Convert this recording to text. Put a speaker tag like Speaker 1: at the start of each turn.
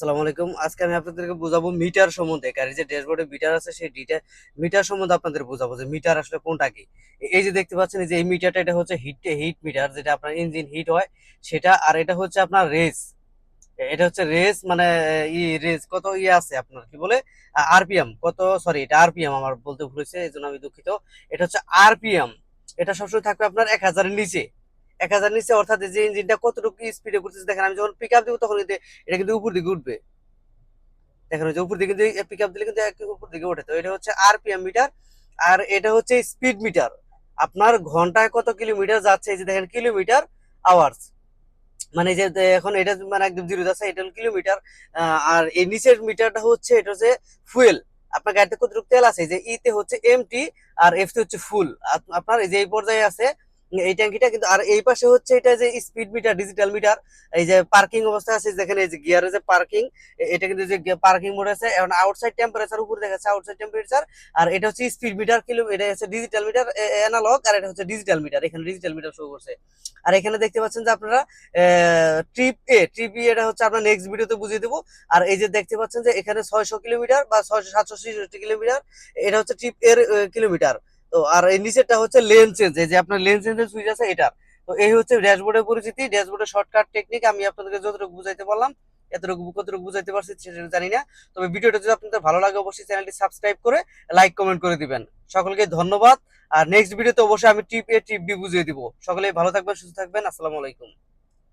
Speaker 1: আসসালামু আলাইকুম। আজকে আমি আপনাদেরকে বোঝাবো মিটার সম্বন্ধে। গাড়ির যে ড্যাশবোর্ডে মিটার আছে সেই মিটার সম্বন্ধে আপনাদের বোঝাবো যে মিটার আসলে কোনটা কি। এই যে দেখতে পাচ্ছেন যে এই মিটারটা এটা হচ্ছে হিট মিটার, যেটা আপনার ইঞ্জিন হিট হয় সেটা। আর এটা হচ্ছে আপনার রেস। এটা হচ্ছে রেস মানে রেস কত আছে আপনার কি বলে আরপিএম কত, সরি এটা আরপিএম, আমার বলতে ভুল হয়েছে এই জন্য আমি দুঃখিত। এটা হচ্ছে আরপিএম। এটা সবসময় থাকবে আপনার 1000-এর নিচে। 1000 নিচে অর্থাৎ যে ইঞ্জিনটা কতটুকু স্পিডে করতেছে দেখেন, আমি যখন পিক আপ দিব তখন এটা কিন্তু উপর দিকে উঠবে। দেখেন ওই যে উপর দিকে পিক আপ দিলে কিন্তু উপর দিকে ওঠে। তো এটা হচ্ছে আরপিএম মিটার। আর এটা হচ্ছে স্পিড মিটার, আপনার ঘন্টায় কত কিলোমিটার যাচ্ছে এই যে দেখেন কিলোমিটার আওয়ার্স। মানে যে এখন এটা মানে একদম জিরো যাচ্ছে, এটা হলো কিলোমিটার। আর এই নিচের মিটারটা হচ্ছে এটা হচ্ছে ফুয়েল। আপনার গাড়িতে কতটুকু তেল আছে, যে ইতে হচ্ছে এমটি আর এফ হচ্ছে ফুল। আপনার এই যে এই পর্যায়ে আছে এই ট্যাঙ্কিটা কিন্তু। আর এই পাশে হচ্ছে এটা যে স্পিড মিটার, ডিজিটাল মিটার। এই যে পার্কিং অবস্থা আছে দেখেন, এই যে গিয়ারে যে পার্কিং, এটা কিন্তু যে পার্কিং মোড আছে। এখন আউটসাইড টেম্পারেচার উপরে দেখাচ্ছে আউটসাইড টেম্পারেচার। আর এটা হচ্ছে স্পিড মিটার কিলো, এটা হচ্ছে ডিজিটাল মিটার অ্যানালগ, আর এটা হচ্ছে ডিজিটাল মিটার, এখানে ডিজিটাল মিটার শো করছে। আর এখানে দেখতে পাচ্ছেন যে আপনারা ট্রিপ এটা হচ্ছে আপনার নেক্সট ভিডিওতে বুঝিয়ে দেবো। আর এই যে দেখতে পাচ্ছেন যে এখানে 600 কিলোমিটার বা 600-766 কিলোমিটার, এটা হচ্ছে ট্রিপ এর কিলোমিটার। তো আর এই নিচেরটা হচ্ছে লেন চেঞ্জ, এই যে আপনার লেন চেঞ্জের সুইচ আছে এটার। তো এই হচ্ছে ড্যাশবোর্ডের পরিচিতি, ড্যাশবোর্ডের শর্টকাট টেকনিক। আমি আপনাদেরকে যতটুকু বুঝাইতে পারলাম, এতটুকু কতটুকু বুঝাইতে পারছি সেটা জানি না। তবে ভিডিওটা যদি আপনাদের ভালো লাগে অবশ্যই চ্যানেলটি সাবস্ক্রাইব করে লাইক কমেন্ট করে দিবেন। সকলকে ধন্যবাদ। আর নেক্সট ভিডিওতে অবশ্যই আমি ট্রিপ বি বুঝিয়ে দিব। সকলেই ভালো থাকবেন, সুস্থ থাকবেন। আসসালামু আলাইকুম।